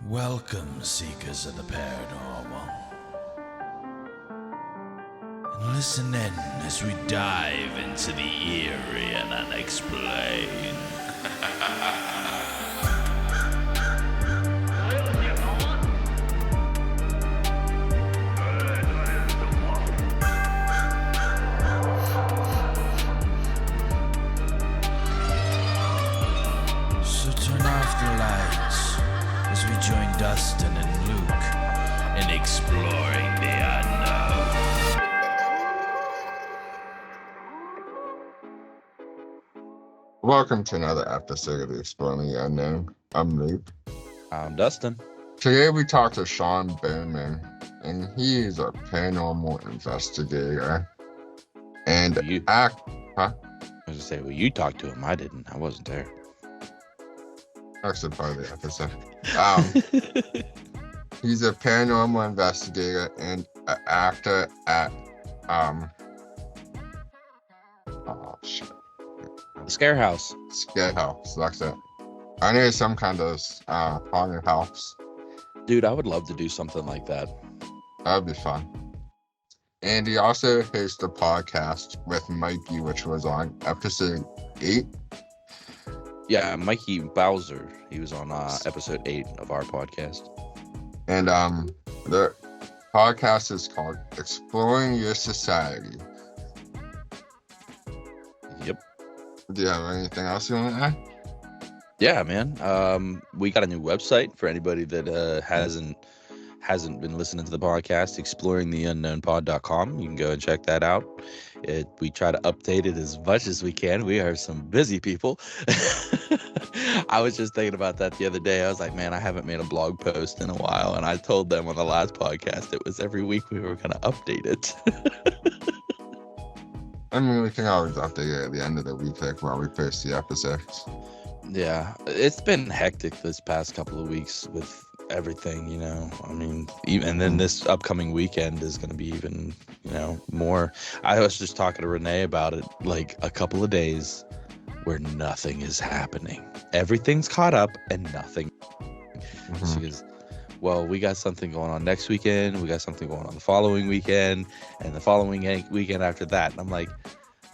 Welcome, seekers of the paranormal. And listen in as we dive into the eerie and unexplained. So turn off the lights as we join Dustin and Luke in exploring the unknown. Welcome to another episode of Exploring the Unknown. I'm Luke. I'm Dustin. Today we talk to Sean Bowman, and he is a paranormal investigator. And I was gonna say, well, you talked to him. I didn't. I wasn't there. Actually, part of the episode. He's a paranormal investigator and an actor at Scare House. Scare House. That's it. I need some kind of haunted house. Dude, I would love to do something like that. That'd be fun. And he also hosts a podcast with Mikey, which was on episode 8. Yeah, Mikey Bowser. He was on episode 8 of our podcast. And the podcast is called Exploring Your Society. Yep. Do you have anything else you want to add? Yeah, man. We got a new website for anybody that hasn't been listening to the podcast, exploringtheunknownpod.com. You can go and check that out. We try to update it as much as we can. We are some busy people. I was just thinking about that the other day. I was like, man, I haven't made a blog post in a while. And I told them on the last podcast, it was every week we were going to update it. I mean, we can always update it at the end of the week, like while we post the episodes. Yeah, it's been hectic this past couple of weeks with everything, you know. I mean, and then this upcoming weekend is going to be even, more. I was just talking to Renee about it, like a couple of days where nothing is happening. Everything's caught up and nothing. Mm-hmm. She goes, well, we got something going on next weekend. We got something going on the following weekend and the following weekend after that. And I'm like,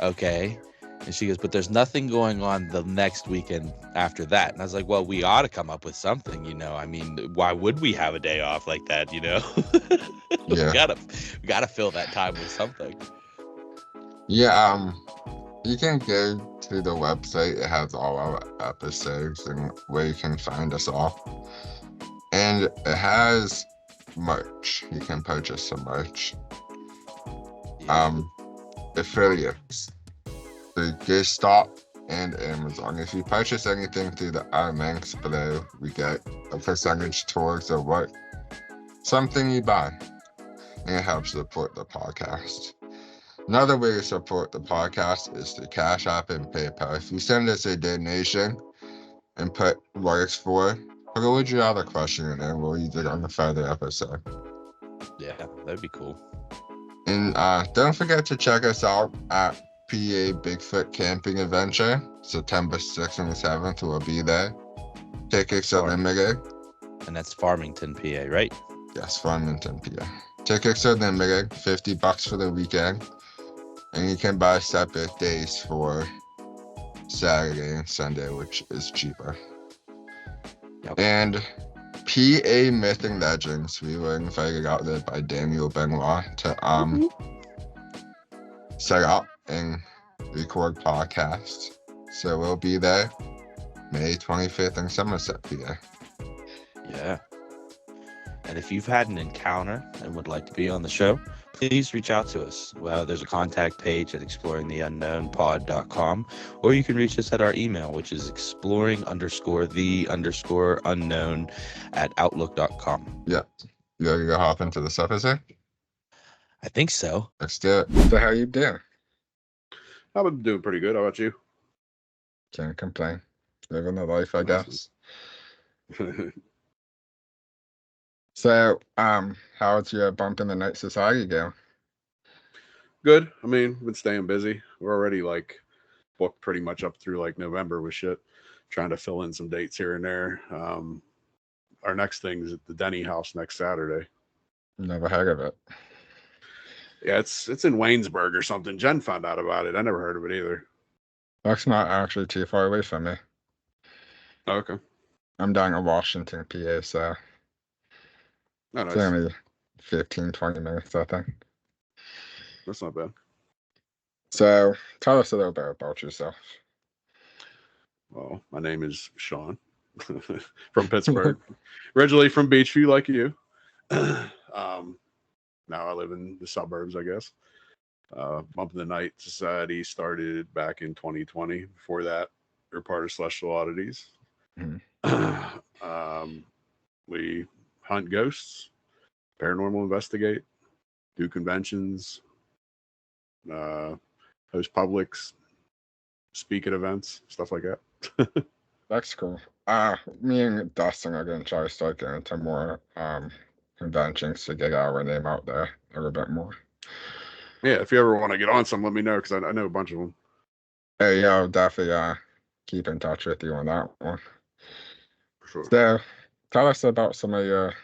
okay. And she goes, but there's nothing going on the next weekend after that. And I was like, well, we ought to come up with something, I mean, why would we have a day off like that, Yeah. we gotta fill that time with something. Yeah, you can go to the website. It has all our episodes and where you can find us all. And it has merch. You can purchase some merch. Yeah. Affiliates. The GhostStop and Amazon. If you purchase anything through our links below, we get a percentage towards something you buy. And it helps support the podcast. Another way to support the podcast is through Cash App and PayPal. If you send us a donation and put what it's for, put a would you rather question in there. We'll use it on the further episode. Yeah, that'd be cool. And don't forget to check us out at PA Bigfoot Camping Adventure. September 6th and 7th, we'll be there. Tickets are limited. And that's Farmington, PA, right? Yes, Farmington, PA. Tickets are limited, $50 for the weekend. And you can buy separate days for Saturday and Sunday, which is cheaper. Yep. And PA Myth and Legends, we were invited out there by Daniel Benoit to set up and record podcasts. So we'll be there May 25th in Somerset, PA. Yeah. And if you've had an encounter and would like to be on the show, please reach out to us. Well, there's a contact page at exploringtheunknownpod.com, or you can reach us at our email, which is exploring_the_unknown@outlook.com. Yeah. You ready to hop into this episode? I think so. Let's do it. So how you doing? I've been doing pretty good. How about you? Can't complain. Living the life, I guess. So, how's your Bump in the Night Society going? Good. I mean, been staying busy. We're already booked pretty much up through November with shit. Trying to fill in some dates here and there. our next thing is at the Denny house next Saturday. Never heard of it. Yeah, it's in Waynesburg or something. Jen found out about it. I never heard of it either. That's not actually too far away from me. Oh, okay. I'm down in Washington, PA, so Oh, it's nice. only 15, 20 minutes, I think. That's not bad. So tell us a little bit about yourself. Well, my name is Sean from Pittsburgh. Originally from Beachview, like you. Now I live in the suburbs, I guess. Bump in the Night Society started back in 2020. Before that, we were part of Celestial Oddities. We hunt ghosts, paranormal investigate, do conventions, host publics, speak at events, stuff like that. That's cool. Me and Dustin are gonna try to start getting into more conventions to get our name out there a little bit more. Yeah, if you ever want to get on some, let me know because I know a bunch of them. Hey, yeah, I'll definitely keep in touch with you on that one. For sure. So tell us about some of your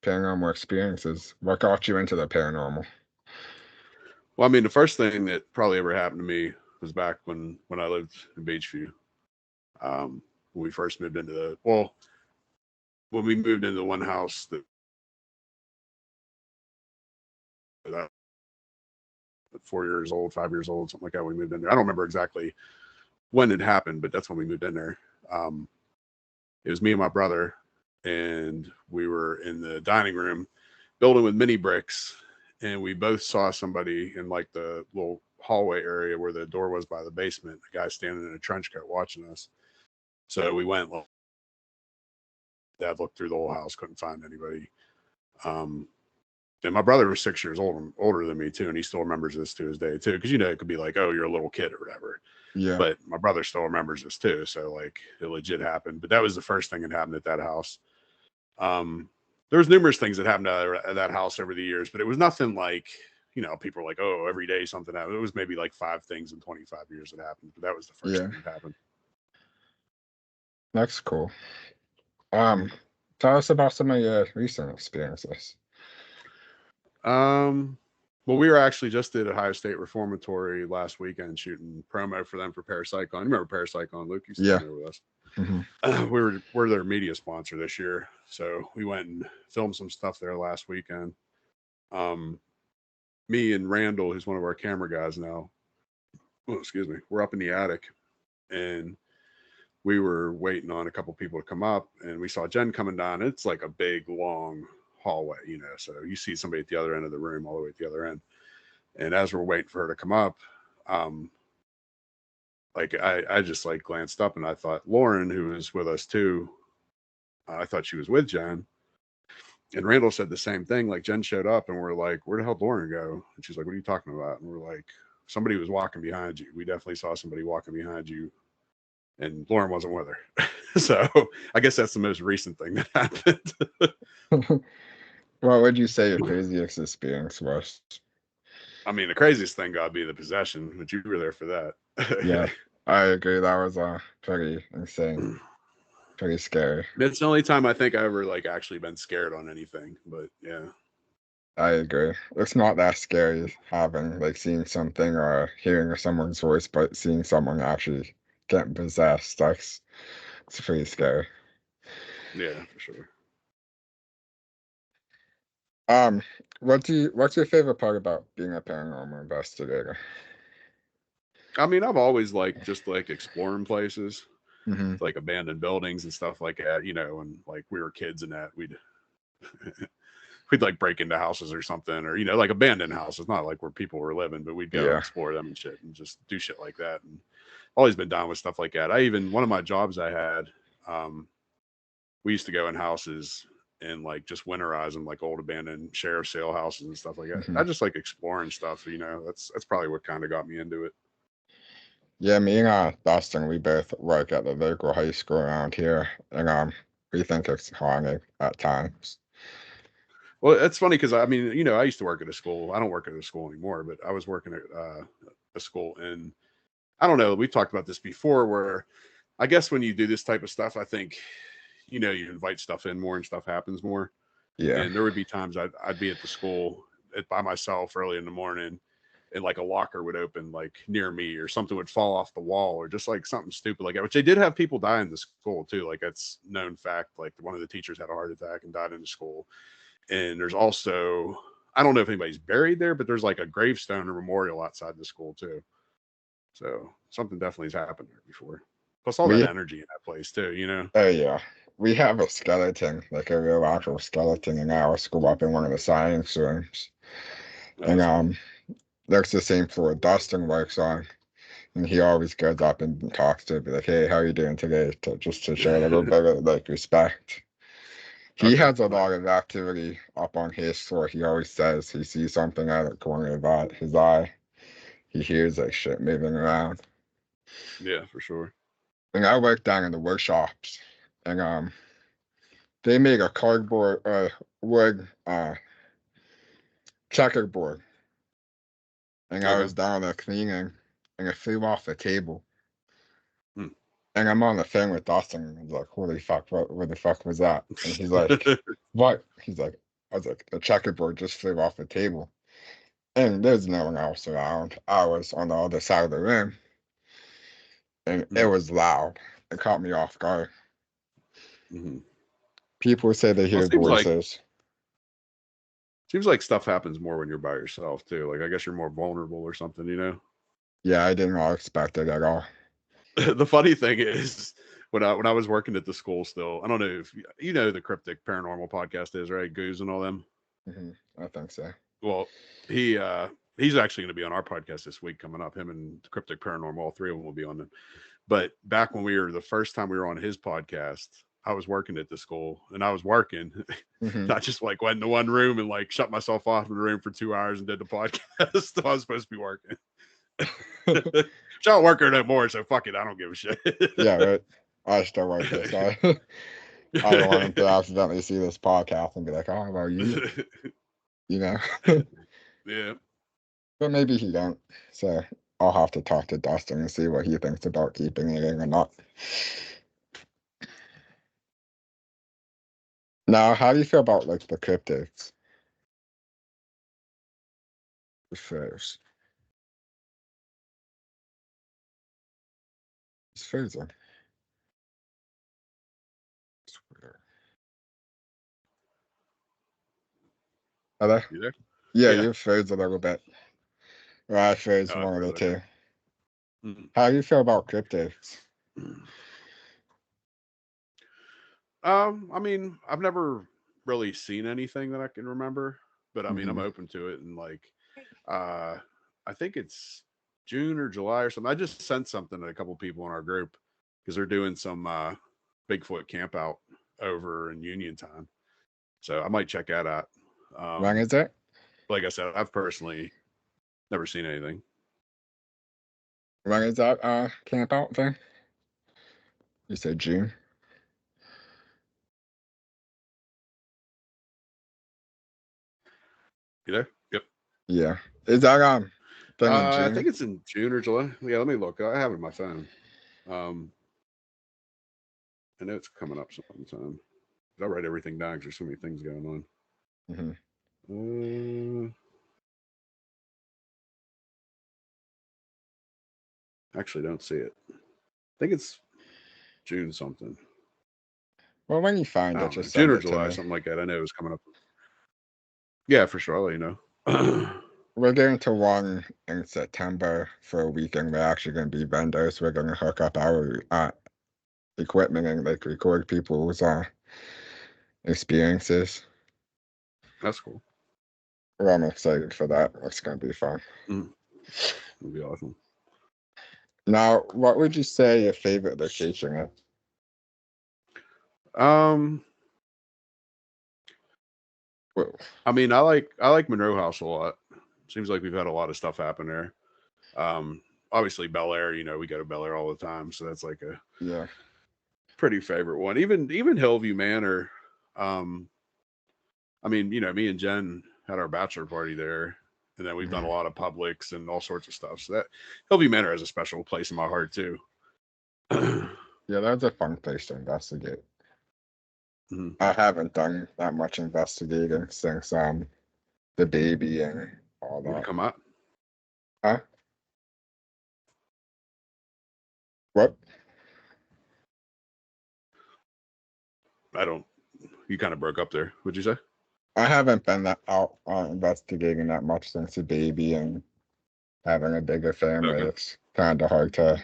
paranormal experiences. What got you into the paranormal? Well, I mean, the first thing that probably ever happened to me was back when I lived in Beachview. When we first moved into when we moved into the one house that 4 years old, 5 years old, something like that. We moved in there. I don't remember exactly when it happened, but that's when we moved in there. It was me and my brother, and we were in the dining room building with mini bricks, and we both saw somebody in like the little hallway area where the door was by the basement, a guy standing in a trench coat watching us. So we went, Dad looked through the whole house, couldn't find anybody. And my brother was 6 years older than me too, and he still remembers this to his day too. Because it could be like, oh, you're a little kid or whatever. Yeah. But my brother still remembers this too, so like it legit happened. But that was the first thing that happened at that house. There was numerous things that happened at that house over the years, but it was nothing like, people were like, oh, every day something happened. It was maybe like 5 things in 25 years that happened, but that was the first thing that happened. That's cool. Tell us about some of your recent experiences. Well, we were actually just at Ohio State Reformatory last weekend shooting promo for them for Paracyclone. You remember Paracyclone, Luke? You still there with us. Mm-hmm. We're their media sponsor this year, so we went and filmed some stuff there last weekend. Me and Randall, who's one of our camera guys now, we're up in the attic, and we were waiting on a couple people to come up, and we saw Jen coming down. It's like a big, long hallway, so you see somebody at the other end of the room, all the way at the other end. And as we're waiting for her to come up, I just like glanced up, and I thought Lauren, who was with us too, I thought she was with Jen. And Randall said the same thing. Like, Jen showed up, and we're like, where the hell did Lauren go? And she's like, what are you talking about? And we're like, somebody was walking behind you. We definitely saw somebody walking behind you, and Lauren wasn't with her. So I guess that's the most recent thing that happened. What would you say your craziest experience was? I mean, the craziest thing got to be the possession, but you were there for that. Yeah, I agree. That was pretty insane, pretty scary. It's the only time I think I ever actually been scared on anything. But yeah, I agree. It's not that scary having seeing something or hearing someone's voice, but seeing someone actually getting possessed, it's pretty scary. Yeah, for sure. What's your favorite part about being a paranormal investigator? I mean, I've always just exploring places, Mm-hmm. like abandoned buildings and stuff like that, and we were kids and that we'd break into houses or something, or abandoned houses, not like where people were living, but we'd go explore them and shit and just do shit like that. And always been down with stuff like that. One of my jobs I had, we used to go in houses and just winterize them, like old abandoned sheriff sale houses and stuff like that. Mm-hmm. I just like exploring stuff, that's probably what kind of got me into it. Yeah, me and Dustin, we both work at the local high school around here, and we think it's haunted at times. Well, it's funny because I mean, I used to work at a school. I don't work at a school anymore, but I was working at a school, and I don't know. We've talked about this before, where I guess when you do this type of stuff, I think you invite stuff in more and stuff happens more. Yeah. And there would be times I'd be at the school by myself early in the morning, and like a locker would open like near me, or something would fall off the wall, or just like something stupid like that, which they did have people die in the school too. Like that's known fact. Like one of the teachers had a heart attack and died in the school. And there's also, I don't know if anybody's buried there, but there's like a gravestone or memorial outside the school too. So something definitely has happened there before. Plus all that energy in that place too. Oh yeah. We have a skeleton, like a real actual skeleton in our school up in one of the science rooms. And cool. There's the same floor Dustin works on. And he always goes up and talks to it, be like, hey, how you doing today? Just to show a little bit of like respect. He has a lot of activity up on his floor. He always says he sees something out of the corner of his eye. He hears like shit moving around. Yeah, for sure. And I work down in the workshops, and they make a cardboard wood checkerboard. And I was down there cleaning, and it flew off the table. And I'm on the phone with Dustin, and I was like, holy fuck, what the fuck was that? And he's like, what? He's like, I was like, the checkerboard just flew off the table. And there's no one else around. I was on the other side of the room. And it was loud. It caught me off guard. People say they hear voices. Seems like stuff happens more when you're by yourself too. Like I guess you're more vulnerable or something. Yeah, I didn't expect it at all. The funny thing is, when I was working at the school still, I don't know if you know the Cryptic Paranormal podcast is, right? Goose and all them. I think so. Well, he's actually going to be on our podcast this week coming up. Him and Cryptic Paranormal, all three of them will be on them. But back when the first time we were on his podcast, I was working at the school, and I was working. I just like went into one room and like shut myself off in the room for 2 hours and did the podcast. I was supposed to be working. I don't work here no more, so fuck it. I don't give a shit. Yeah, right. I still work this. I don't want him to accidentally see this podcast and be like, oh, well, you know. Yeah. But maybe he don't. So I'll have to talk to Dustin and see what he thinks about keeping it in or not. Now, how do you feel about like the cryptids? First. It's freezing. It's weird. Hello? You there? Yeah, you froze a little bit. Or I froze one of the two. How do you feel about cryptids? I mean, I've never really seen anything that I can remember, but I mean, I'm open to it. And like, I think it's June or July or something. I just sent something to a couple people in our group because they're doing some Bigfoot camp out over in Uniontown. So I might check that out. When is it? Like I said, I've personally never seen anything. When is that camp out thing? You said June. You there? Yep. Yeah. Is that thing in June? I think it's in June or July. Yeah, let me look. I have it on my phone. I know it's coming up sometime. I write everything down because there's so many things going on. Actually, don't see it. I think it's June something. Well, when you find it, just June or July, something like that. I know it was coming up. Yeah, for sure. I'll let you know. We're going to one in September for a weekend. We're actually going to be vendors. We're going to hook up our equipment and like record people's experiences. That's cool. Well, I'm excited for that. It's going to be fun. It'll be awesome. Now, what would you say your favorite location is? Well, I mean, I like Monroe House a lot. Seems like we've had a lot of stuff happen there. Obviously Bel Air, we go to Bel Air all the time, so that's like a pretty favorite one. Even Hillview Manor. I mean, me and Jen had our bachelor party there, and then we've done a lot of Publix and all sorts of stuff. So that Hillview Manor has a special place in my heart too. Yeah, that's a fun place to investigate. I haven't done that much investigating since the baby and all Would it that. come out? Huh? What? I don't. You kind of broke up there. What'd you say? I haven't been that out investigating that much since the baby and having a bigger family. Okay. It's kind of hard to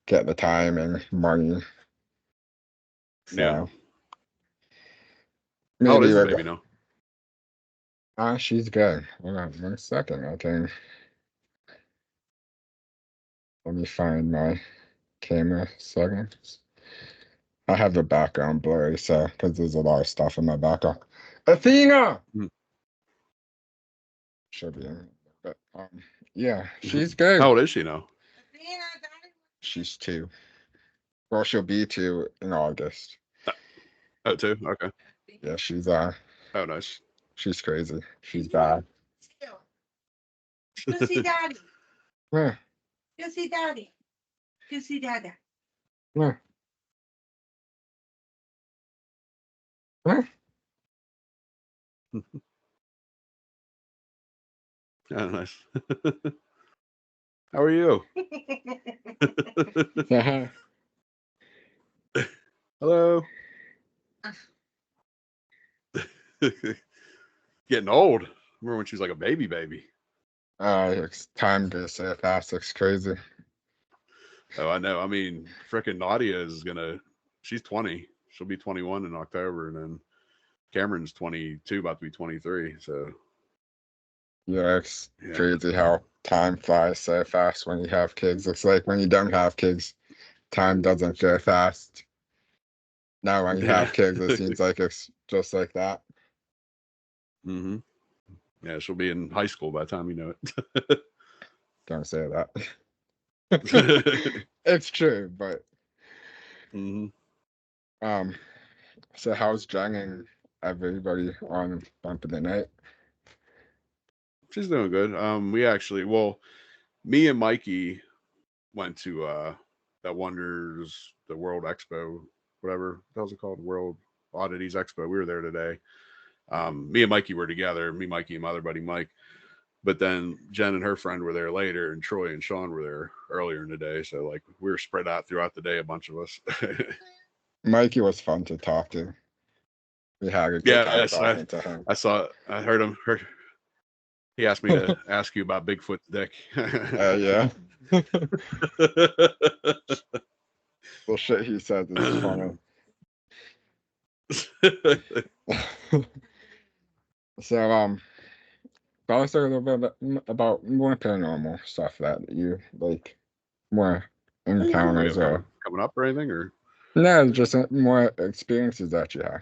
get the time and money. Yeah. So How old maybe is the we're baby now? she's good. Hold on 1 second. I can let me find my camera settings. I have the background blurry, so because there's a lot of stuff in my background. Athena Hmm. should be in, but yeah, she's How good. old is she now? She's 2. Well, she'll be 2 in August. Oh, 2. Okay. Yeah, Oh, nice. she's crazy. She's bad. Go see daddy. Yeah, Go see daddy. Go see dada. yeah, yeah. Oh, nice. How are you? Uh-huh. Hello. Getting old. Remember when she was like a baby? It's time to say it fast. It's crazy. Oh, I know. I mean, frickin' Nadia is she's 20. She'll be 21 in October, and then Cameron's 22, about to be 23. So Yeah, it's yeah. crazy how time flies so fast when you have kids. It's like when you don't have kids, time doesn't go fast. Now, when you Yeah. have kids, it seems like it's just like that. Mm-hmm. Yeah, she'll be in high school by the time you know it. Don't say that. It's true, but Mm-hmm. um, so how's Jen and everybody on Bump of the Night? She's doing good. Me and Mikey went to that Wonders the World Expo, whatever the hell's it called, World Oddities Expo. We were there today. Me and Mikey were together. Me, Mikey, and my other buddy Mike. But then Jen and her friend were there later, and Troy and Sean were there earlier in the day. So like we were spread out throughout the day, a bunch of us. Mikey was fun to talk to. We had a good Yeah, time yes, talking to him. I heard him. He asked me to ask you about Bigfoot's dick. Yeah. Well, shit he said is funny. So, tell us a little bit about more paranormal stuff that you like, more We have encounters or coming up or anything, or no, just more experiences that you have.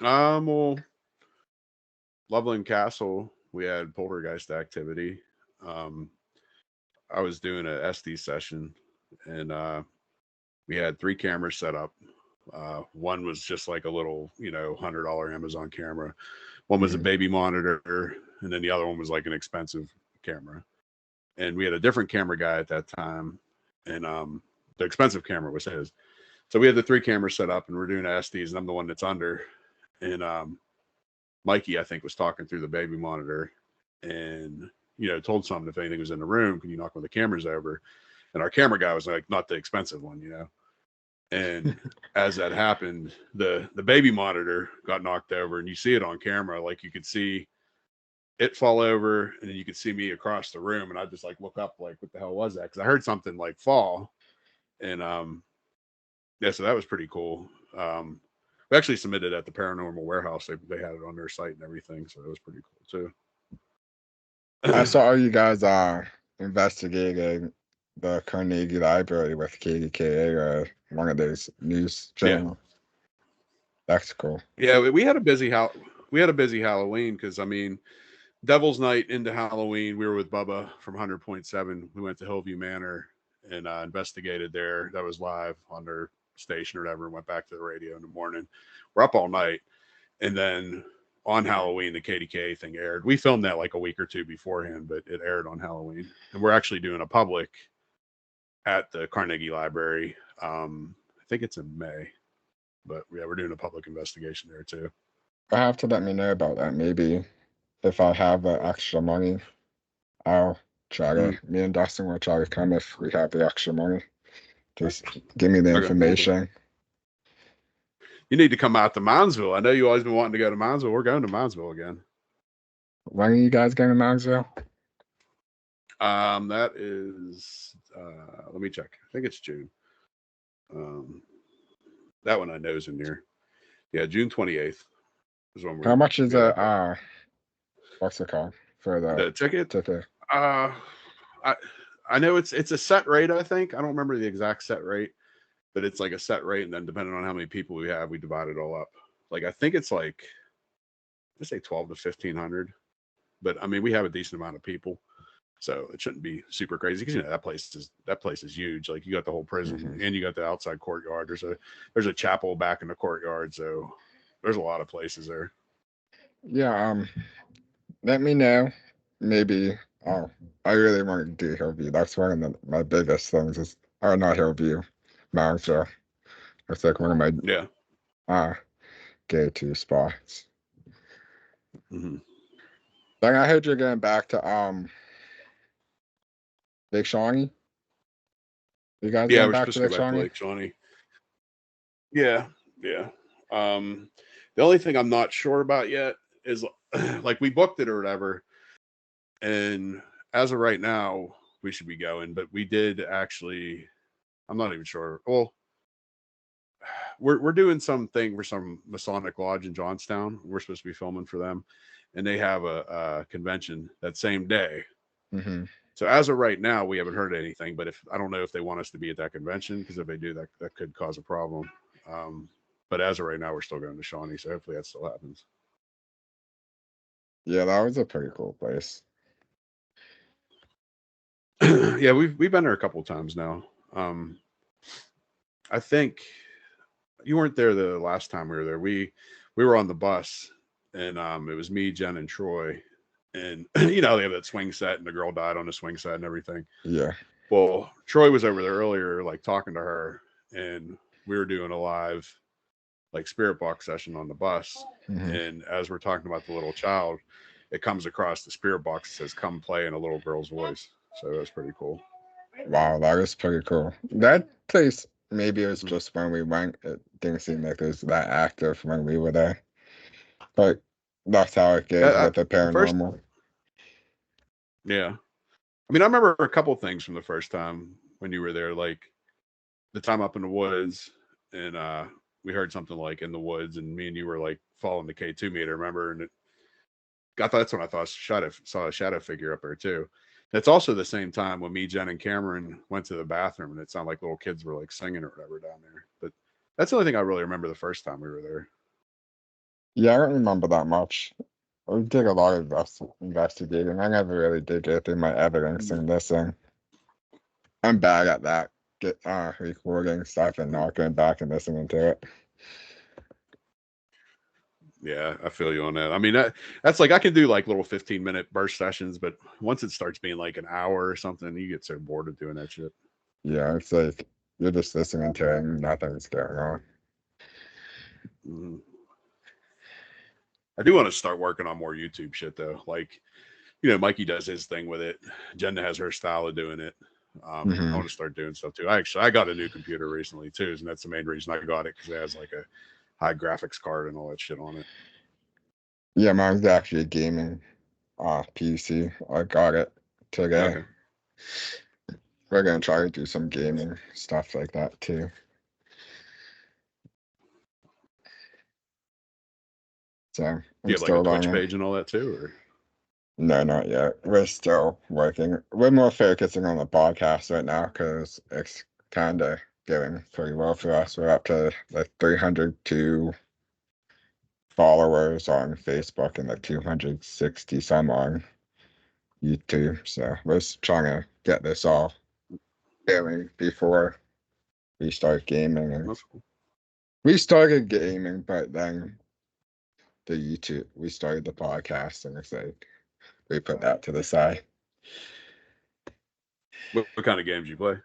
well, Loveland Castle, we had poltergeist activity. I was doing a SD session, and we had 3 cameras set up. One was just like a little, $100 Amazon camera. One was a baby monitor, and then the other one was like an expensive camera. And we had a different camera guy at that time, and the expensive camera was his. So we had the 3 cameras set up, and we're doing SDs, and I'm the one that's under. And Mikey, I think, was talking through the baby monitor, and told someone if anything was in the room, can you knock one of the cameras over? And our camera guy was like, not the expensive one. And as that happened, the baby monitor got knocked over, and you see it on camera. Like you could see it fall over, and then you could see me across the room, and I just like look up, like, what the hell was that? Because I heard something like fall, and yeah, so that was pretty cool. We actually submitted at the Paranormal Warehouse. They had it on their site and everything, so it was pretty cool too. I saw you guys investigating the Carnegie Library with KDKA or one of those news channels. That's cool. Yeah, we had a busy Halloween because Devil's Night into Halloween, we were with Bubba from 100.7. We went to Hillview Manor and investigated there. That was live on their station or whatever, and went back to the radio in the morning. We're up all night. And then on Halloween, the KDK thing aired. We filmed that like a week or two beforehand, but it aired on Halloween. And we're actually doing a public at the Carnegie Library. I think it's in May. But yeah, we're doing a public investigation there too. I have to let me know about that. Maybe if I have the extra money, I'll try to. Me and Dustin will try to come if we have the extra money. Just give me the Okay. information. You need to come out to Moundsville. I know you always been wanting to go to Moundsville. We're going to Moundsville again. When are you guys going to Moundsville? That is let me check. I think it's June. That one I know is in near. Yeah, June 28th is when we're. How much is it? What's it called for the ticket? Ticket. I know it's a set rate. I think I don't remember the exact set rate, but it's like a set rate, and then depending on how many people we have, we divide it all up. Like I think it's like I say 12 to 1500, but I mean we have a decent amount of people, so it shouldn't be super crazy because that place is huge. Like you got the whole prison and you got the outside courtyard. There's a chapel back in the courtyard, so there's a lot of places there. Yeah. Let me know. Maybe. I really want to do Hillview. That's one of my biggest things. Is not Hillview, Moundsville. It's like one of my go-to spots. Mm-hmm. Then I heard you're getting back to Lake Shawnee. You guys Yeah, going we're back supposed to to Lake go back to Shawnee? Lake Shawnee. Yeah. The only thing I'm not sure about yet is like we booked it or whatever, and as of right now, we should be going. But we did actually. I'm not even sure. Well, we're doing something for some Masonic Lodge in Johnstown. We're supposed to be filming for them, and they have a convention that same day. Mm-hmm. So as of right now, we haven't heard anything. But I don't know if they want us to be at that convention, because if they do, that could cause a problem. But as of right now, we're still going to Shawnee, so hopefully that still happens. Yeah, that was a pretty cool place. Yeah, we've been there a couple of times now. I think you weren't there the last time we were there. We were on the bus, and it was me, Jen, and Troy. And they have that swing set, and the girl died on the swing set and everything. Yeah. Well, Troy was over there earlier, like talking to her, and we were doing a live like spirit box session on the bus. Mm-hmm. And as we're talking about the little child, it comes across the spirit box, that says "Come play" in a little girl's voice. So that's pretty cool. Wow, that was pretty cool. That place, maybe it was just when we went, it didn't seem like it was that active when we were there. But that's how it goes with the paranormal. Yeah. I mean, I remember a couple things from the first time when you were there, like the time up in the woods, and we heard something like in the woods, and me and you were like following the K2 meter, remember? And that's when I saw a shadow figure up there too. It's also the same time when me, Jen, and Cameron went to the bathroom, and it sounded like little kids were like singing or whatever down there. But that's the only thing I really remember the first time we were there. Yeah, I don't remember that much. We did a lot of investigating. I never really did get through my evidence and listening. I'm bad at that. Recording stuff and not going back and listening to it. Yeah, I feel you on that. I mean, that's like I can do like little 15-minute burst sessions, but once it starts being like an hour or something, you get so bored of doing that shit. Yeah, it's like you're just listening to it and nothing's going on. Mm-hmm. I do want to start working on more YouTube shit though. Like, Mikey does his thing with it. Jenna has her style of doing it. I want to start doing stuff too. I got a new computer recently too, and that's the main reason I got it, because it has like a high graphics card and all that shit on it. Yeah, mine's actually a gaming PC. I got it today. Okay. We're gonna try to do some gaming stuff like that too. So Do you have like a Twitch page and all that too, or? No, not yet. We're still working. We're more focusing on the podcast right now because it's kind of going pretty well for us. We're up to like 302 followers on Facebook and like 260 some on YouTube. So we're just trying to get this all going before we start gaming. And That's cool. we started gaming, but then we started the podcast, and it's like we put that to the side. What kind of games you play?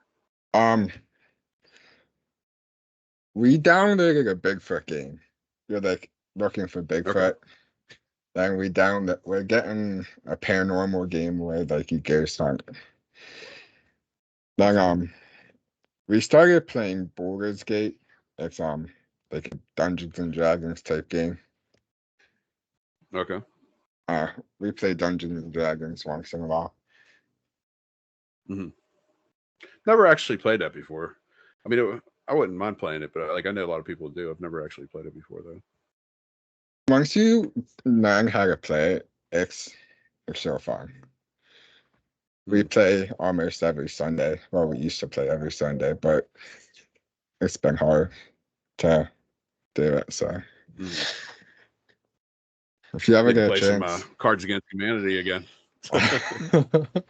We downloaded a Bigfoot game. You're like looking for Bigfoot. Then we're getting a paranormal game where like you ghost hunt. Then we started playing Baldur's Gate. It's like a Dungeons and Dragons type game. Okay. We play Dungeons and Dragons once in a while. Never actually played that before. I mean, I wouldn't mind playing it, but like I know a lot of people do. I've never actually played it before though. Once you learn how to play it, it's so fun. We play almost every Sunday. Well, we used to play every Sunday, but it's been hard to do it. So if you ever get a play chance, some Cards Against Humanity again. that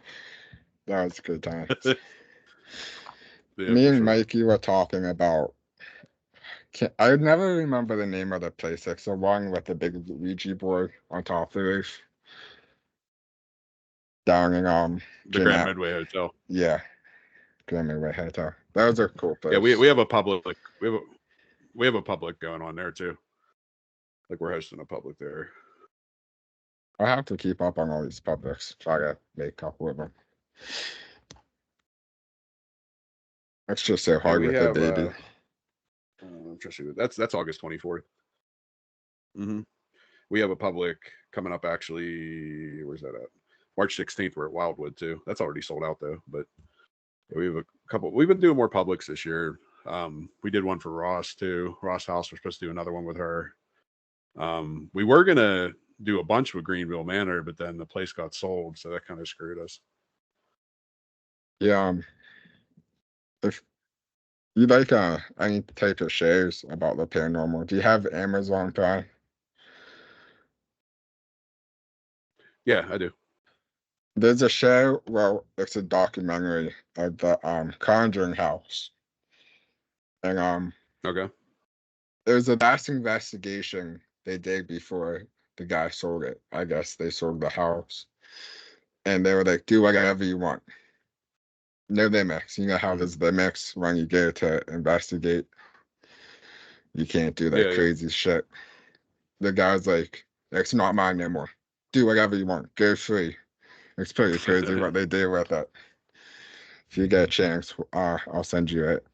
was a good time. Yeah, Me and sure. Mikey were talking about. I never remember the name of the place. It's the one with the big Ouija board on top of the roof. Down in the Grand Midway Hotel. Yeah, Grand Midway Hotel. That was a cool place. Yeah, we have a public. We have a public going on there too. Like we're hosting a public there. I have to keep up on all these publics. Try to make a couple of them. That's just so hard with the baby. I'm trying to see. That's August 24th. We have a public coming up actually. Where's that at? March 16th. We're at Wildwood too. That's already sold out though. But yeah, we have a couple. We've been doing more publics this year. We did one for Ross too. Ross House. We're supposed to do another one with her. We were gonna do a bunch with Greenville Manor, but then the place got sold, so that kind of screwed us. Yeah. If you like any type of shows about the paranormal, do you have Amazon Prime? Yeah, I do. There's a show, well, it's a documentary of the Conjuring House. And Okay. there's a last investigation they did before the guy sold it. I guess they sold the house. And they were like, do whatever you want. No limits. You know how there's limits when you go to investigate. You can't do that crazy shit. The guy's like, it's not mine anymore. Do whatever you want. Go free. It's pretty crazy what they do with it. If you get a chance, I'll send you it.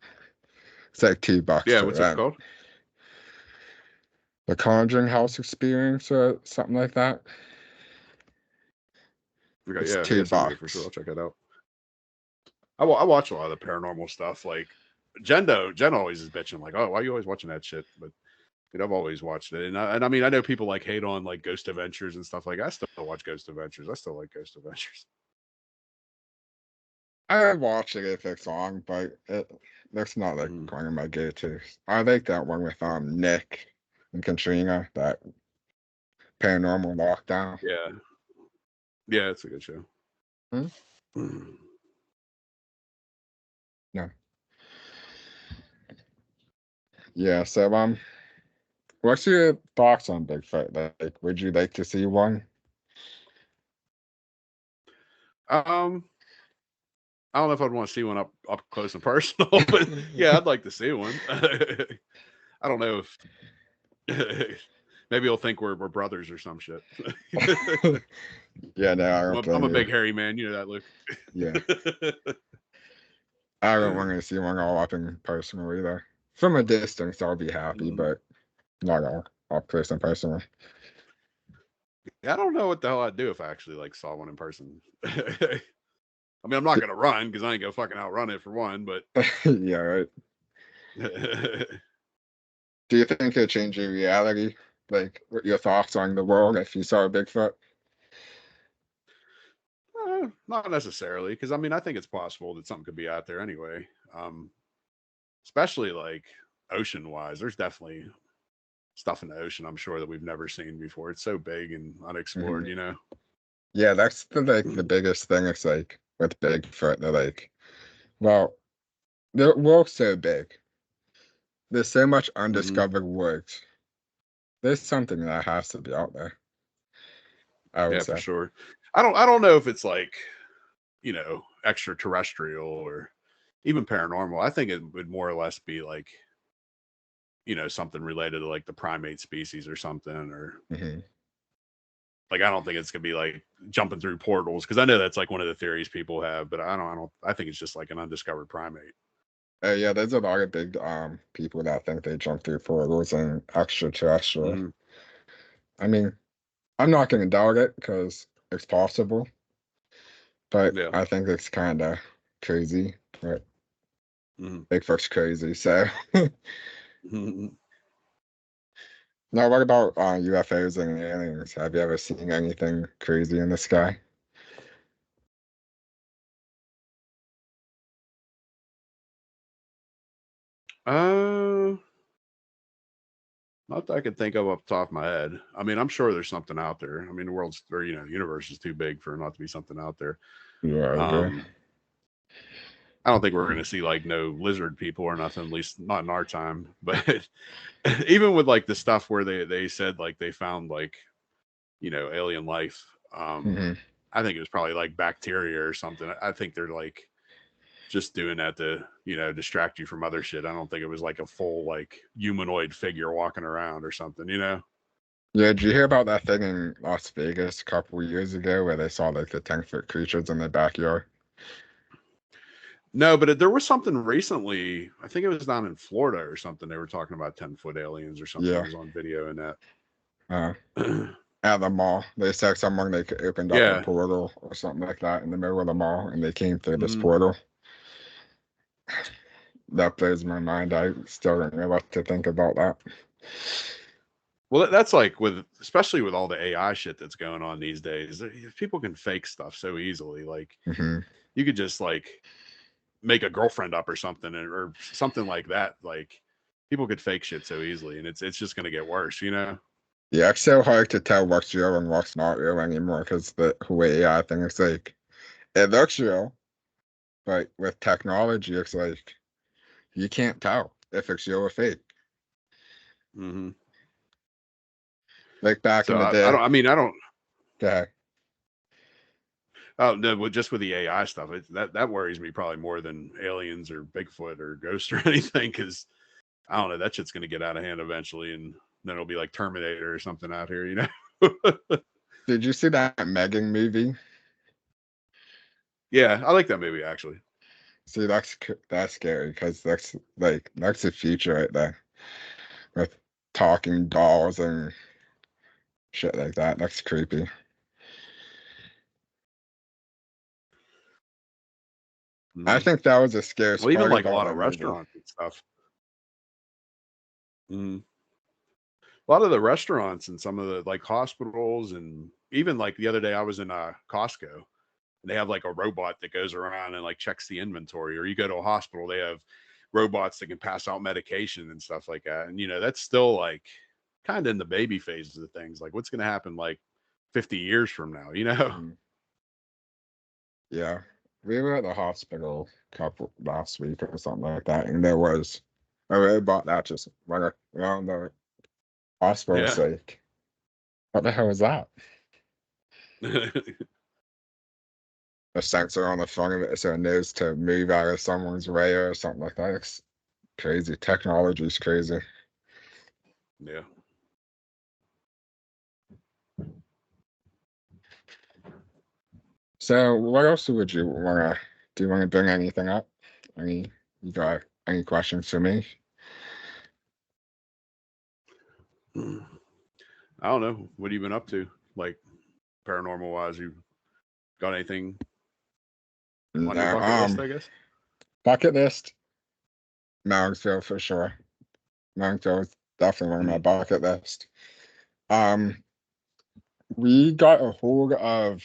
It's like $2. Yeah, what's it called? The Conjuring House Experience or something like that. Okay, it's yeah, $2 for sure. I'll check that out. I watch a lot of the paranormal stuff. Like Jen always is bitching, like, "Oh, why are you always watching that shit?" But I've always watched it, and I mean, I know people like hate on like Ghost Adventures and stuff. Like, I still watch Ghost Adventures. I still like Ghost Adventures. I watch it if it's on, but that's not like one of my go-tos. I like that one with Nick and Katrina, that paranormal lockdown. Yeah, it's a good show. No. Yeah, so what's your thoughts on Bigfoot? Like, would you like to see one? I don't know if I'd want to see one up close and personal, but yeah, I'd like to see one. I don't know if maybe he'll think we're brothers or some shit. Yeah, no, I'm a big hairy man, you know that, Luke. Yeah. I don't want to see one all up in person either. From a distance, I'll be happy, but not all up close and personal. I don't know what the hell I'd do if I actually like saw one in person. I mean, I'm not gonna run because I ain't gonna fucking outrun it for one. But yeah, right. Do you think it'd change your reality? Like, what your thoughts on the world if you saw a Bigfoot? Not necessarily, because I mean, I think it's possible that something could be out there anyway. Especially like ocean wise, there's definitely stuff in the ocean I'm sure that we've never seen before. It's so big and unexplored, you know. Yeah, that's the biggest thing. It's like with Bigfoot, they're like, well, the world's so big. There's so much undiscovered woods. There's something that has to be out there. I would say. For sure. I don't know if it's like, you know, extraterrestrial or even paranormal. I think it would more or less be like something related to like the primate species or something, or Mm-hmm. like I don't think it's gonna be like jumping through portals, because I know that's like one of the theories people have, but I think it's just like an undiscovered primate. Yeah, there's a lot of big people that think they jump through portals and extraterrestrial. Mm-hmm. I mean, I'm not gonna doubt it because it's possible, but Yeah. I think it's kind of crazy. But Mm-hmm. Bigfoot's crazy, so. Mm-hmm. Now, what about UFOs and aliens? Have you ever seen anything crazy in the sky? Uh, Not that I could think of off the top of my head. I mean, I'm sure there's something out there. I mean, the world's or the universe is too big for not to be something out there. Yeah, I agree. I don't think we're going to see like no lizard people or nothing, at least not in our time. But even with like the stuff where they said like they found like alien life, Hmm. I think it was probably like bacteria or something. I think they're like just doing that to distract you from other shit. I don't think it was like a full like humanoid figure walking around or something. Yeah, did you hear about that thing in Las Vegas a couple of years ago where they saw like the 10-foot creatures in the backyard? No, but there was something recently. I think it was down in Florida or something. They were talking about 10-foot aliens or something. It Yeah, was on video in that. at the mall. They said someone they opened up a Yeah. portal or something like that in the middle of the mall, and they came through this Mhm. portal. That blows my mind. I still don't know what to think about that. Well, that's like especially with all the AI shit that's going on these days. People can fake stuff so easily. Like Hmm. you could just like make a girlfriend up or something, or something like that. Like people could fake shit so easily, and it's just gonna get worse. Yeah, it's so hard to tell what's real and what's not real anymore because the whole AI thing is like, it looks real, but with technology, it's like you can't tell if it's real or fake. Mm-hmm. Like back So in the I day. don't. I mean, I don't. Yeah. Oh no, just with the AI stuff, that worries me probably more than aliens or Bigfoot or ghosts or anything, because I don't know, that shit's gonna get out of hand eventually, and then it'll be like Terminator or something out here. Did you see that Megan movie? Yeah, I like that movie actually. See, that's scary because that's the future right there with talking dolls and shit like that. That's creepy. I Mm-hmm. think that was the scariest Well, even part like a about lot that of movie. restaurants and stuff. Mm-hmm. A lot of the restaurants and some of the like hospitals, and even like the other day I was in Costco, and they have like a robot that goes around and like checks the inventory. Or you go to a hospital, they have robots that can pass out medication and stuff like that. And that's still like kind of in the baby phases of things. Like what's going to happen like 50 years from now? Mhm. Yeah, we were at the hospital couple last week or something like that, and there was a robot that just went around the hospital. Yeah. Like, what the hell is that? A sensor on the front of it so it knows to move out of someone's way or something like that. It's crazy. Technology is crazy. Yeah. So, what else would you want to? Do you want to bring anything up? You got any questions for me? I don't know. What have you been up to? Like paranormal wise, you got anything on your No. bucket list, I guess? Bucket list. Marysville for sure. Marysville is definitely on my Mm. bucket list. Um, we got a hold of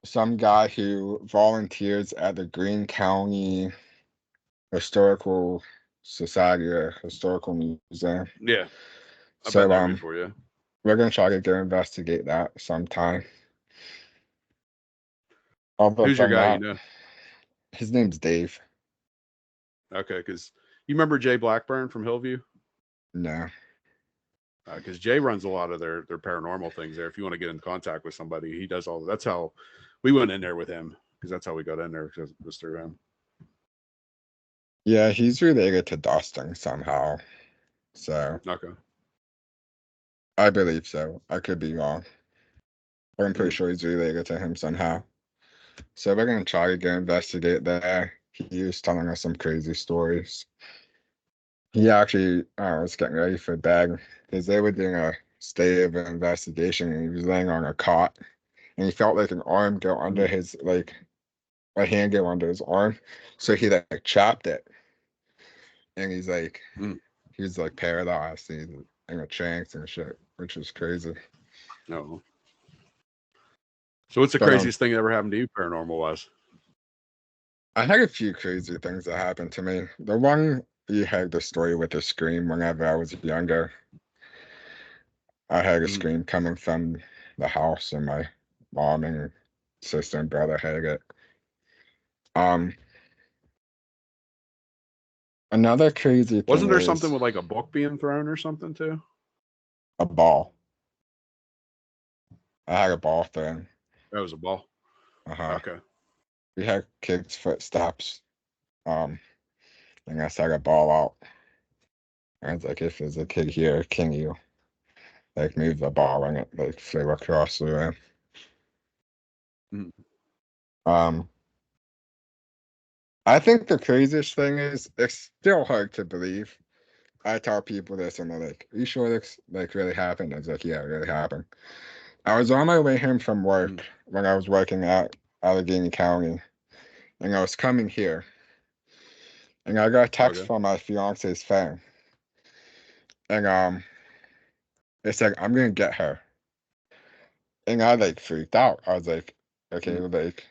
some guy who volunteers at the Greene County Historical Society or Historical Museum. Yeah. I've been So there before, yeah. we're gonna try to go investigate that sometime. Other Who's your than guy, that, his name's Dave. Okay, because you remember Jay Blackburn from Hillview? No. Because Jay runs a lot of their paranormal things there. If you want to get in contact with somebody, he does all. That's how we went in there with him, because that's how we got in there, because it was through him. Yeah, he's related to Dustin somehow. So Okay. I believe so. I could be wrong. But I'm pretty Mhm. sure he's related to him somehow. So we're gonna try to go investigate there. He was telling us some crazy stories. He actually was getting ready for bed because they were doing a state of investigation and he was laying on a cot and he felt like an arm go under his like a hand go under his arm. So he like chopped it and Mm. he's like paralyzed and he's in a trance and shit, which is crazy. No. So what's the But craziest thing that ever happened to you paranormal wise? I had a few crazy things that happened to me. The one you had the story with the scream whenever I was younger. I had a Mhm. scream coming from the house and my mom and sister and brother had it. Um, another crazy thing Wasn't there something is with like a book being thrown or something too? a ball. I had a ball thing. That was a ball. Uh-huh. Okay. We had kids' footsteps. And I set a ball out. And I was like, if there's a kid here, can you like move the ball and it like flew across the room? Mhm. Um, I think the craziest thing is it's still hard to believe. I tell people this and they're like, are you sure this like really happened? I was like, yeah, it really happened. I was on my way home from Mhm. work when I was working at Allegheny County and I was coming here and I got a text Okay. from my fiance's phone and it said, I'm gonna get her. And I like freaked out. I was like, okay, Mhm. like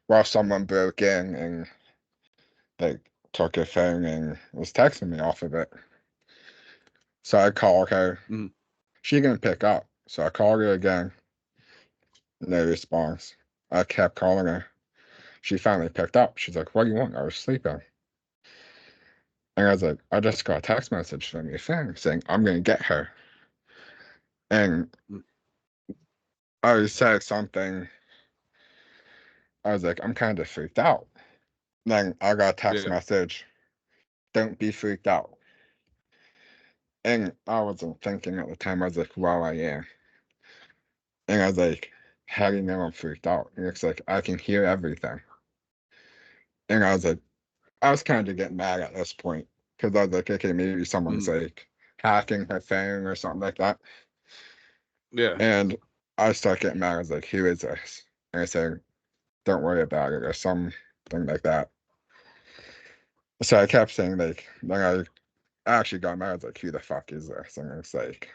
well someone broke in and like took her phone and was texting me off of it. So I called her. Mhm. She didn't pick up. So I called her again. No response. I kept calling her. She finally picked up. She's like, what do you want? I was sleeping. And I was like, I just got a text message from your phone saying, I'm going to get her. And Mhm. I said something. I was like, I'm kind of freaked out. Then I got a text Yeah. message, don't be freaked out. And I wasn't thinking at the time. I was like, well, I am. And I was like, how do you know I'm freaked out? And it's like, I can hear everything. And I was like, I was kind of getting mad at this point because I was like, okay, maybe someone's Mhm. like hacking her phone or something like that. Yeah. And I started getting mad. I was like, who is this? And I said, don't worry about it or something like that. So I kept saying, like, then I actually got mad. I was like, who the fuck is this? And it's like,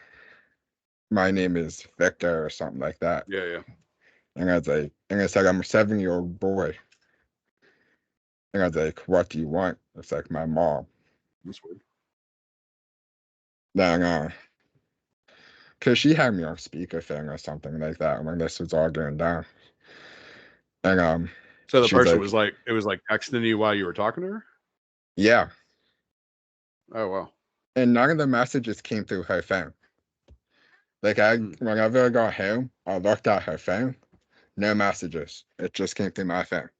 my name is Victor or something like that. Yeah. Yeah. And I was like, and it said, I'm a 7-year-old boy. And I was like, what do you want? It's like, my mom. That's weird. Then, because she had me on speakerphone or something like that when this was all going down. And So the she's person like, was like, it was like texting you while you were talking to her. yeah. Oh wow. And none of the messages came through her phone. Like Mm. whenever I got home, I looked at her phone, no messages. It just came through my phone.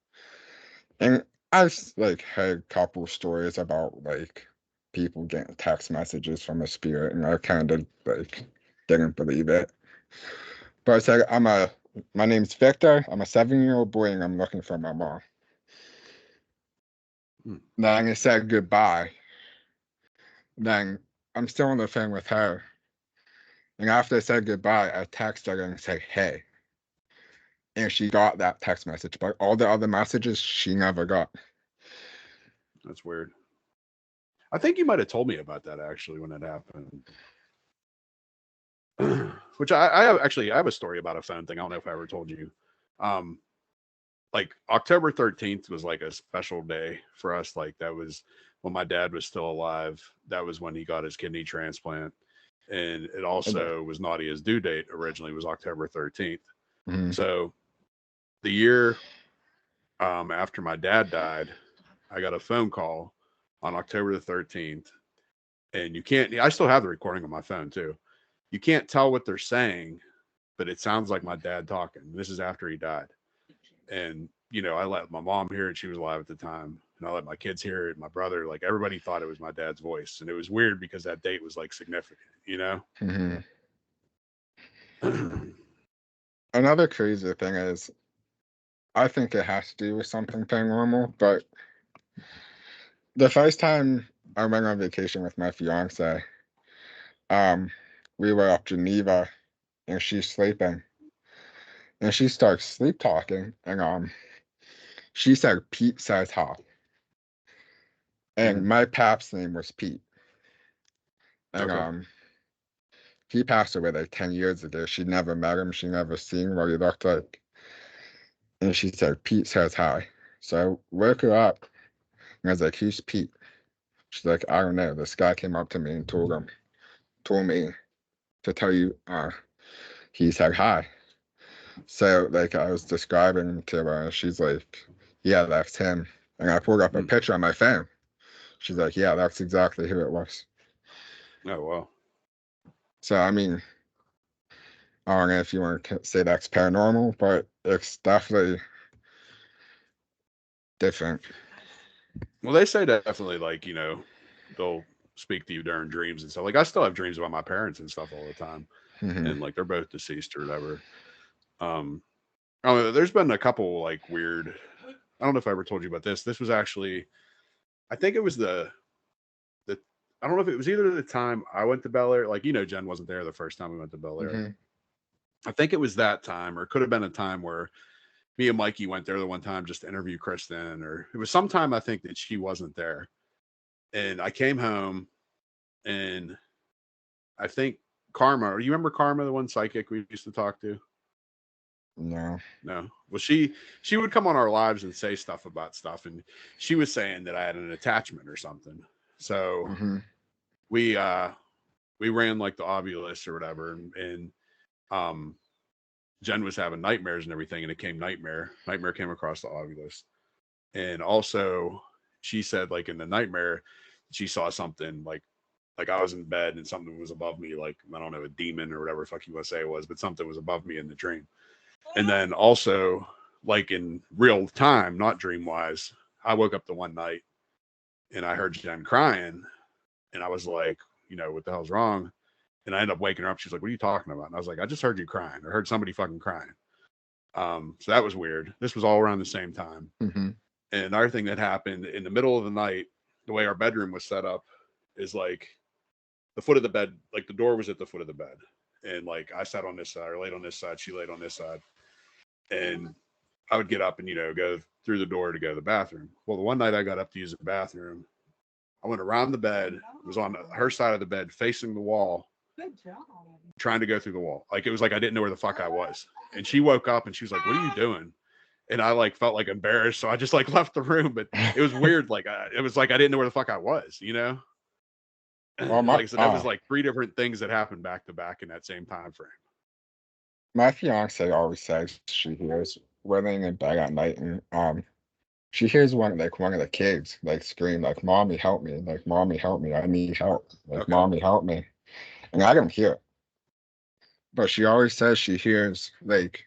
And I've like heard a couple stories about like people getting text messages from a spirit, and I kind of like didn't believe it. But I said, my name's Victor. I'm a 7-year-old boy, and I'm looking for my mom. Mm. Then I said goodbye. Then I'm still on the phone with her. And after I said goodbye, I texted her and said, hey. And she got that text message, but all the other messages she never got. That's weird. I think you might have told me about that actually when it happened. Which I have actually I have a story about a phone thing. I don't know if I ever told you. Um, like October 13th was like a special day for us. Like that was when my dad was still alive. That was when he got his kidney transplant. And it also was Nadia's due date originally was October 13th. Mm-hmm. So the year after my dad died, I got a phone call on October the 13th. And you can't, I still have the recording on my phone too. You can't tell what they're saying, but it sounds like my dad talking. This is after he died. And, you know, I let my mom hear it. She was alive at the time. and I let my kids hear it. My brother, like everybody thought it was my dad's voice, and it was weird because that date was like significant, you know. Mhm. Another crazy thing is, I think it has to do with something paranormal, but the first time I went on vacation with my fiance, um, we were up Geneva and she's sleeping. And she starts sleep talking and she said Pete says hi. And my pap's name was Pete. And Okay. he passed away like 10 years ago. She never met him, she never seen what he looked like. And she said, Pete says hi. So I woke her up and I was like, who's Pete? She's like, I don't know. This guy came up to me and told me to tell you he said hi. So like I was describing to her, she's like, yeah, that's him. And I pulled up a picture on my phone. She's like, yeah, that's exactly who it was. Oh wow. So I mean, I don't know if you want to say that's paranormal, but it's definitely different. Well, they say definitely like, you know, they'll speak to you during dreams and stuff. Like I still have dreams about my parents and stuff all the time, Mm-hmm. and like they're both deceased or whatever. Um, oh, there's been a couple like weird. I don't know if I ever told you about this. This was actually, I think it was the. I don't know if it was either the time I went to Bel Air. Like you know, Jen wasn't there the first time we went to Bel Air. Mm-hmm. I think it was that time, or it could have been a time where me and Mikey went there the one time just to interview Kristen, or it was sometime I think that she wasn't there. And I came home and I think Karma, you remember Karma, the one psychic we used to talk to? No. No. Well, she would come on our lives and say stuff about stuff, and she was saying that I had an attachment or something. So Mm-hmm. we ran like the Obulus or whatever, and um Jen was having nightmares and everything, and it came Nightmare. Nightmare came across the Ovilus. And also she said like in the nightmare she saw something like I was in bed and something was above me, like I don't know, a demon or whatever the fuck you want to say it was, but something was above me in the dream. And then also like in real time, not dream wise, I woke up the one night and I heard Jen crying and I was like, you know, what the hell's wrong? And I ended up waking her up. She's like, what are you talking about? And I was like, I just heard you crying. I heard somebody fucking crying. So that was weird. This was all around the same time. Mm-hmm. And another thing that happened in the middle of the night, the way our bedroom was set up is like the foot of the bed, like the door was at the foot of the bed. And like I sat on this side or laid on this side, she laid on this side. And I would get up and, you know, go through the door to go to the bathroom. Well, the one night I got up to use the bathroom, I went around the bed, was on her side of the bed, facing the wall, trying to go through the wall. Like it was like I didn't know where the fuck I was. And she woke up and she was like, what are you doing? And I like felt like embarrassed. So I just like left the room, but it was weird. Like it was like I didn't know where the fuck I was, you know? Well, Like so that was like three different things that happened back to back in that same time frame. my fiance always says she hears laying in bed at night and she hears one of the kids like scream like mommy help me, like mommy help me, I need help, like Okay. mommy help me. And I don't hear it. But she always says she hears like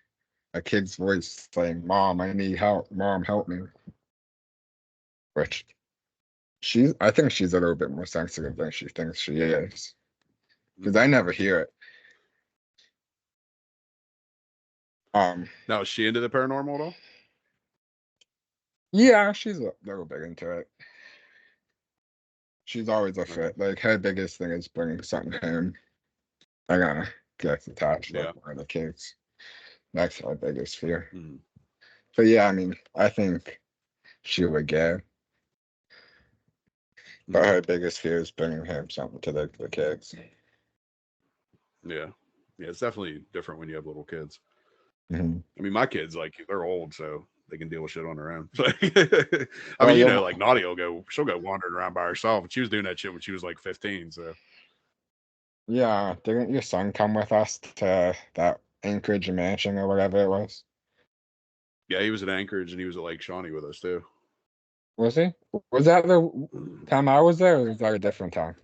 a kid's voice saying, Mom, I need help, Mom, help me. Which I think she's a little bit more sensitive than she thinks she is. Because I never hear it. Now, is she into the paranormal at all? Yeah, she's a little bit into it. She's always a Okay. fit. Like her biggest thing is bringing something home. I gotta get attached Yeah. like one of the kids. That's her biggest fear. Mm-hmm. But yeah, I mean, I think she would go. But her biggest fear is bringing home something to the kids. Yeah. Yeah, it's definitely different when you have little kids. Mm-hmm. I mean, my kids, like, they're old, so they can deal with shit on their own. I Oh, mean, you yeah. know, like Naughty she'll go wandering around by herself. And she was doing that shit when she was like 15. So Yeah, didn't your son come with us to that Anchorage mansion or whatever it was? yeah, he was at Anchorage and he was at Lake Shawnee with us too. Was he? Was that the time I was there, or was that a different time?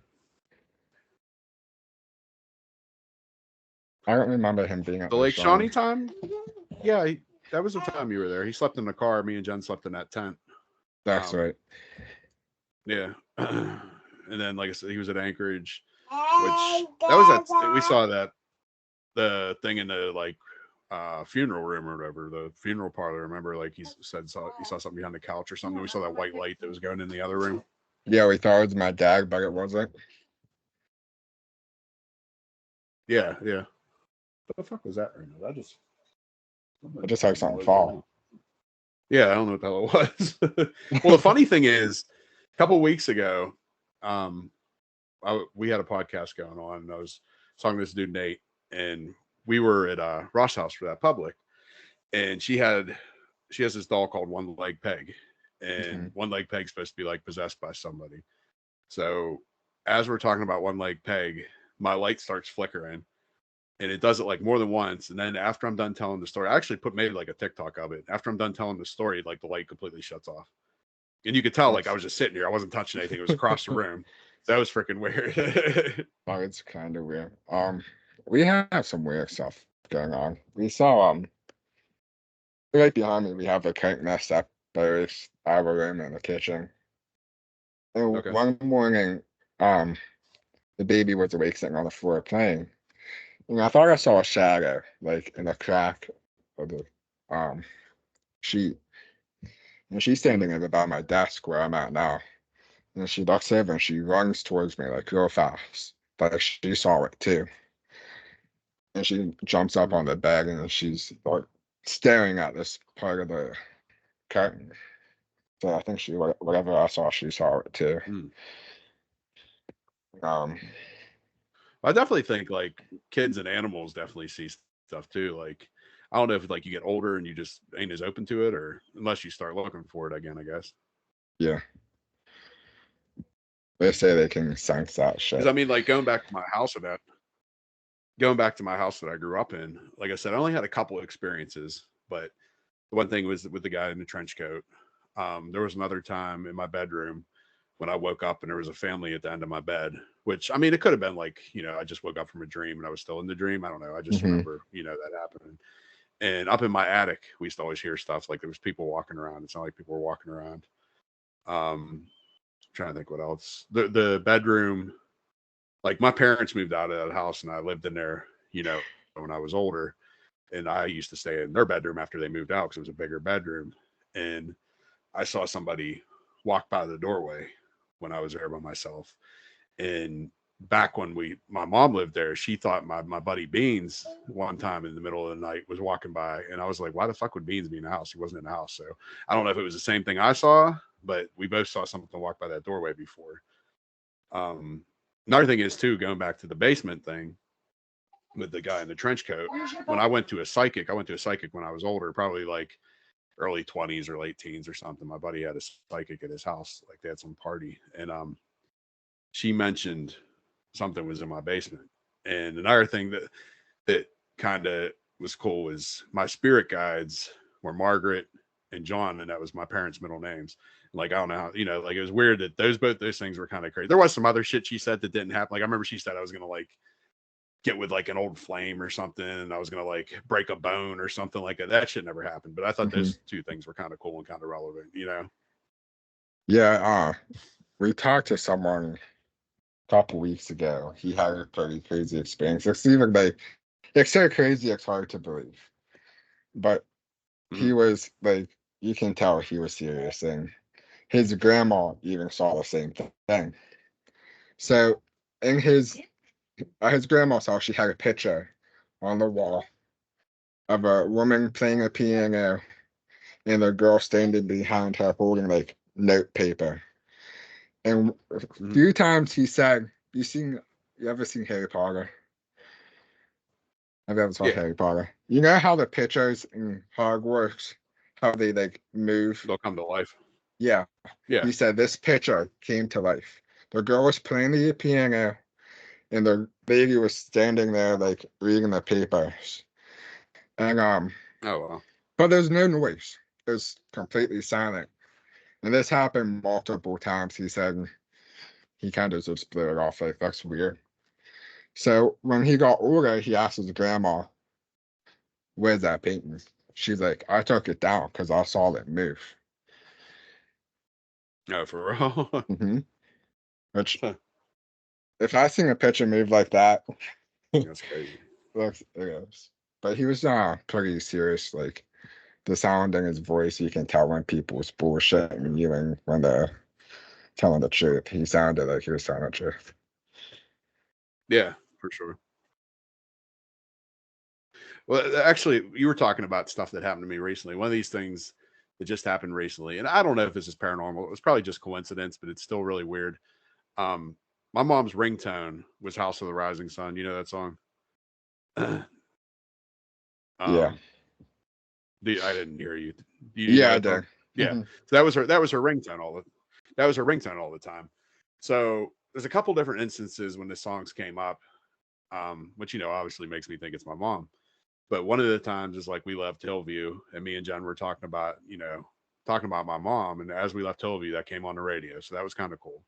I don't remember him being at The Lake Lake Shawnee Shawnee. time? Yeah, that was the time you were there. He slept in the car. Me and Jen slept in that tent. That's right. Yeah. And then, like I said, he was at Anchorage, which that was that we saw that the thing in the like funeral room or whatever, the funeral parlor. Remember, like he said, he saw something behind the couch or something. We saw that white light that was going in the other room. Yeah, we thought it was my dad, but it wasn't. Yeah, yeah. What the fuck was that right now? I just heard something fall. Yeah, I don't know what the hell it was. Well, the funny thing is, a couple weeks ago, we had a podcast going on, and I was talking to this dude Nate, and we were at Ross House for that public, and she has this doll called One Leg Peg, and One Leg Peg's supposed to be like possessed by somebody. So as we're talking about One Leg Peg, my light starts flickering, and it does it like more than once. And then after I'm done telling the story, I actually made like a TikTok of it. After I'm done telling the story, like the light completely shuts off. And you could tell, like I was just sitting here. I wasn't touching anything. It was across the room. That was freaking weird. Oh, it's kind of weird. We have some weird stuff going on. We saw right behind me, we have a kite messed up by our room in the kitchen. And Okay. one morning, the baby was awake sitting on the floor playing. And I thought I saw a shadow, like in a crack of the sheet. And she's standing at about my desk where I'm at now. And she looks over and she runs towards me like real fast. Like she saw it too. And she jumps up on the bed and she's like staring at this part of the curtain. So I think whatever I saw, she saw it too. I definitely think like kids and animals definitely see stuff too. Like I don't know if like you get older and you just ain't as open to it, or unless you start looking for it again, I guess. Yeah. They say they can sense that shit. Because I mean, like going back to my house that I grew up in, like I said, I only had a couple of experiences, but the one thing was with the guy in the trench coat. There was another time in my bedroom when I woke up and there was a family at the end of my bed, which I mean, it could have been like, I just woke up from a dream and I was still in the dream. I don't know. I just remember, that happening. And up in my attic, we used to always hear stuff like there was people walking around. It's not like people were walking around. Trying to think what else. The bedroom, like my parents moved out of that house and I lived in there, when I was older. And I used to stay in their bedroom after they moved out because it was a bigger bedroom. And I saw somebody walk by the doorway when I was there by myself. And back when my mom lived there, she thought my buddy Beans one time in the middle of the night was walking by. And I was like, why the fuck would Beans be in the house? He wasn't in the house. So I don't know if it was the same thing I saw, but we both saw something walk by that doorway before. Another thing is too, going back to the basement thing with the guy in the trench coat, when I went to a psychic when I was older, probably like early 20s or late teens or something. My buddy had a psychic at his house, like they had some party, and she mentioned something was in my basement. And another thing that kind of was cool was my spirit guides were Margaret and John, and that was my parents' middle names. Like I don't know how, like it was weird that both those things were kind of crazy. There was some other shit she said that didn't happen. Like I remember she said I was gonna like get with like an old flame or something, and I was gonna like break a bone or something like that. That shit never happened. But I thought those two things were kind of cool and kind of relevant, Yeah, we talked to someone a couple weeks ago. He had a pretty crazy experience. It's even like it's so crazy it's hard to believe. But he was like, you can tell he was serious, and his grandma even saw the same thing. So in his grandma's house, she had a picture on the wall of a woman playing a piano and a girl standing behind her holding like note paper. And a few times he said, you ever seen Harry Potter? I've ever saw Harry Potter. You know how the pictures in Hogwarts, how they like move? They'll come to life. Yeah. Yeah. He said this picture came to life. The girl was playing the piano and the lady was standing there like reading the papers. And oh wow. But there's no noise. It was completely silent. And this happened multiple times. He said he kind of just blew it off like that's weird. So when he got older, he asked his grandma, where's that painting? She's like, I took it down because I saw it move. No, for real. Mm-hmm. Which, if I seen a picture move like that, That's crazy. looks it is. But he was pretty serious. Like the sound in his voice, you can tell when people's bullshitting you and when they're telling the truth. He sounded like he was telling the truth. Yeah, for sure. Well, actually, you were talking about stuff that happened to me recently. One of these things that just happened recently, and I don't know if this is paranormal. It was probably just coincidence, but it's still really weird. My mom's ringtone was "House of the Rising Sun." You know that song? Yeah. I didn't hear you. You Yeah, know I that song? did. Yeah. Mhm. So that was her ringtone all the time. So there's a couple different instances when the songs came up, which obviously makes me think it's my mom. But one of the times is like we left Hillview, and me and Jen were talking about my mom, and as we left Hillview, that came on the radio, so that was kind of cool.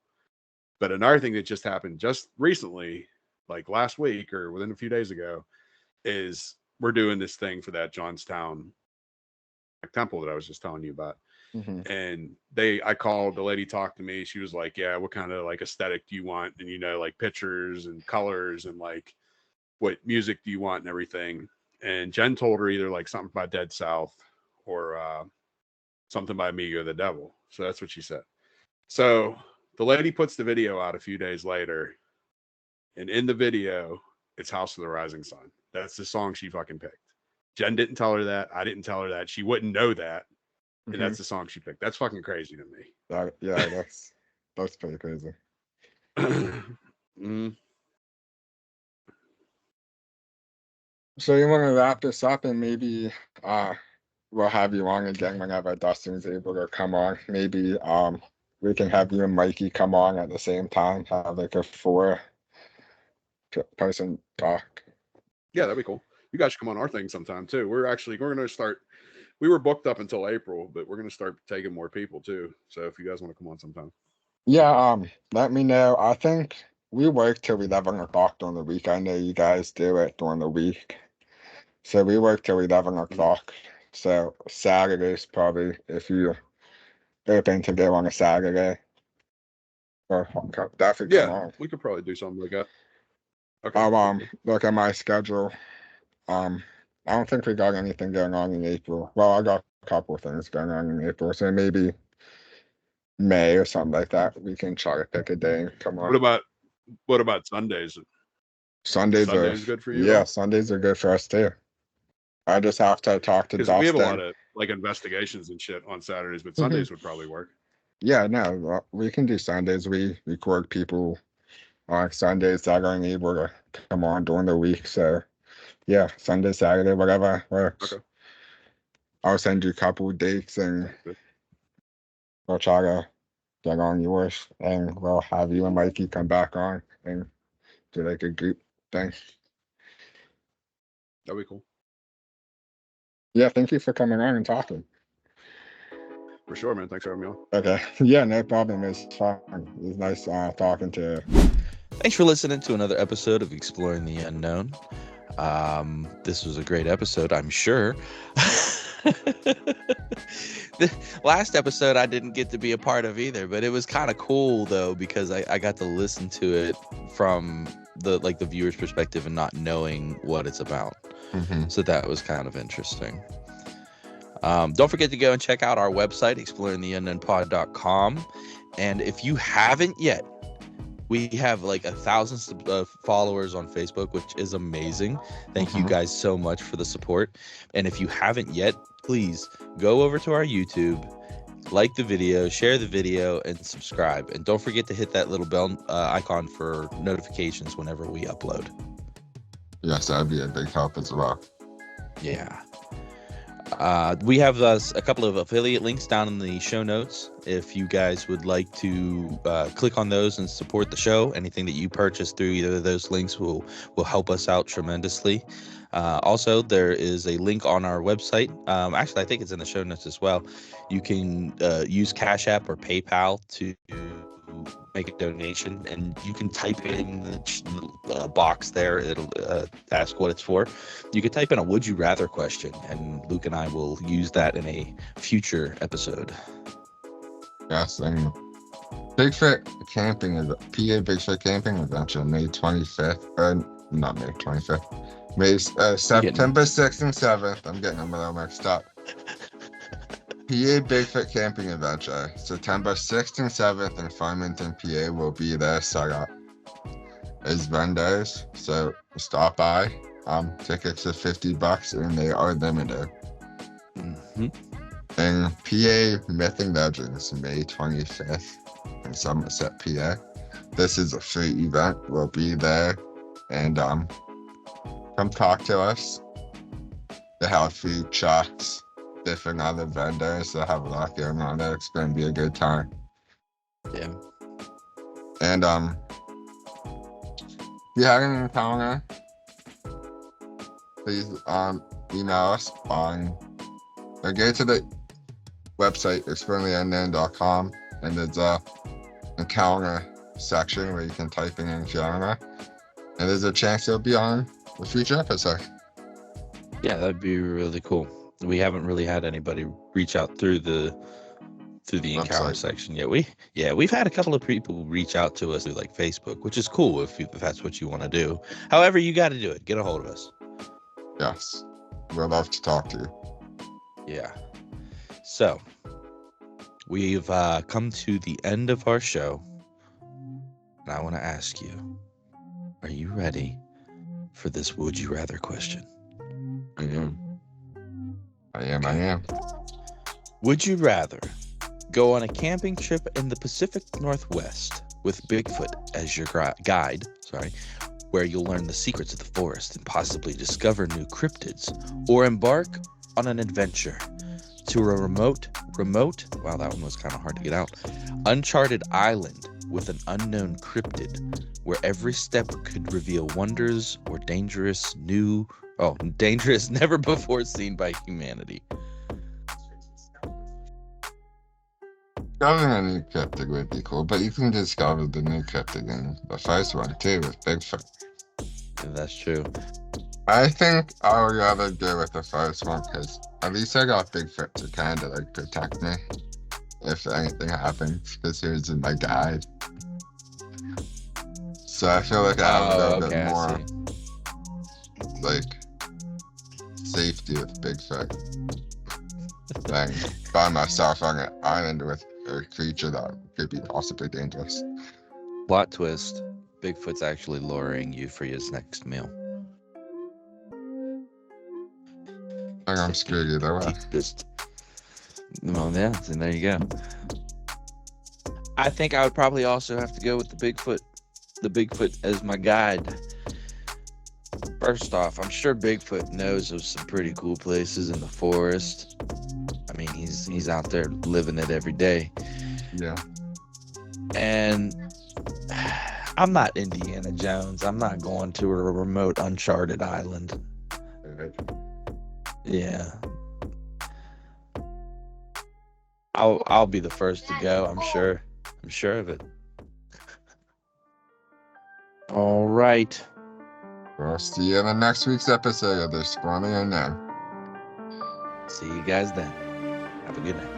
But another thing that just happened just recently, like last week or within a few days ago, is we're doing this thing for that Johnstown temple that I was just telling you about. Mhm. And I called, the lady talked to me. She was like, yeah, what kind of like aesthetic do you want? And like pictures and colors and like what music do you want and everything. And Jen told her either like something by Dead South or something by Amigo the Devil. So that's what she said. So the lady puts the video out a few days later, and in the video, it's House of the Rising Sun. That's the song she fucking picked. Jen didn't tell her that. I didn't tell her that. She wouldn't know that. And Mhm. that's the song she picked. That's fucking crazy to me. Yeah, that's pretty crazy. Mm. So you want to wrap this up and maybe we'll have you on again whenever Dustin's able to come on. Maybe we can have you and Mikey come on at the same time, have like a four-person talk. Yeah, that'd be cool. You guys should come on our thing sometime too. We're going to start. We were booked up until April, but we're going to start taking more people too. So if you guys want to come on sometime. Yeah, let me know. I think we work till 11 o'clock during the week. I know you guys do it during the week. So we work till 11 o'clock. So Saturdays probably, if you're open to go on a Saturday, or definitely come Yeah, on. we could probably do something like that. Okay. I'll look at my schedule. I don't think we got anything going on in April. Well, I got a couple of things going on in April, so maybe May or something like that. We can try to pick a day and come on. What about Sundays? Sundays are good for you? Sundays are good for us too. I just have to talk to Because Dustin. we have a lot of like investigations and shit on Saturdays, but Sundays would probably work. Yeah, no, we can do Sundays. We record people on Sundays that aren't able to come on during the week. So yeah, Sunday, Saturday, whatever works. Okay. I'll send you a couple of dates and we'll try to get on yours, and we'll have you and Mikey come back on and do like a group thing. That'd be cool. Yeah, thank you for coming on and talking. For sure, man. Thanks for having me on. Okay. Yeah, no problem. It's fun. It's nice talking to you. Thanks for listening to another episode of Exploring the Unknown. This was a great episode, I'm sure. The last episode I didn't get to be a part of either, but it was kind of cool though, because I got to listen to it from the viewer's perspective and not knowing what it's about. Mm-hmm. So that was kind of interesting. Don't forget to go and check out our website, exploringtheunknownpod.com. And if you haven't yet, we have like 1,000 followers on Facebook, which is amazing. Thank you guys so much for the support. And if you haven't yet, please go over to our YouTube, like the video, share the video, and subscribe. And don't forget to hit that little bell icon for notifications whenever we upload. Yes, that'd be a big help as well. Yeah. We have a couple of affiliate links down in the show notes. If you guys would like to click on those and support the show, anything that you purchase through either of those links will help us out tremendously. Also, there is a link on our website. Actually, I think it's in the show notes as well. You can use Cash App or PayPal to make a donation, and you can type in the box there. It'll ask what it's for. You can type in a would you rather question, and Luke and I will use that in a future episode. Yes, and Bigfoot camping is PA Bigfoot camping adventure May 25th. Not May 25th. September 6th and 7th. I'm getting them a little mixed up. PA Bigfoot camping adventure September 6th and 7th in Farmington, PA will be there set up as vendors. So stop by. Tickets are $50 and they are limited. Mm-hmm. In PA Myth and Legends, May 25th in Somerset, PA. This is a free event. We'll be there and come talk to us. They have food trucks, different other vendors that have a lot going on there. It's going to be a good time. Yeah. And if you have an encounter, please email us on or go to the website exploringtheunknown.com and there's a encounter section where you can type in encounter and there's a chance it'll be on a future episode. Yeah, that'd be really cool. We haven't really had anybody reach out through the encounter Website. section yet. We've had a couple of people reach out to us through like Facebook, which is cool if that's what you want to do. However, you got to do it. Get a hold of us. Yes, we'd love to talk to you. Yeah. So we've come to the end of our show, and I want to ask you: are you ready for this "Would you rather" question? I am. Would you rather go on a camping trip in the Pacific Northwest with Bigfoot as your guide, where you'll learn the secrets of the forest and possibly discover new cryptids, or embark on an adventure to a remote, wow, that one was kind of hard to get out, uncharted island with an unknown cryptid, where every step could reveal wonders or dangerous, never before seen by humanity? Discovering a new cryptid would be cool, but you can discover the new cryptid in the first one too with Bigfoot. Yeah, that's true. I think I would rather go with the first one because at least I got Bigfoot to kind of like protect me if anything happens because he was in my guide. So I feel like I have a little bit more like safety with Bigfoot than find myself on an island with a creature that could be possibly dangerous. Plot twist: Bigfoot's actually luring you for his next meal. I think I'm screwed either way. Well, yeah, so there you go. I think I would probably also have to go with the Bigfoot as my guide. First off, I'm sure Bigfoot knows of some pretty cool places in the forest. I mean, he's out there living it every day. Yeah. And I'm not Indiana Jones. I'm not going to a remote, uncharted island. Yeah. I'll be the first to go, I'm sure. I'm sure of it. All right. We'll see you in the next week's episode of the Exploring the Unknown. See you guys then. Have a good night.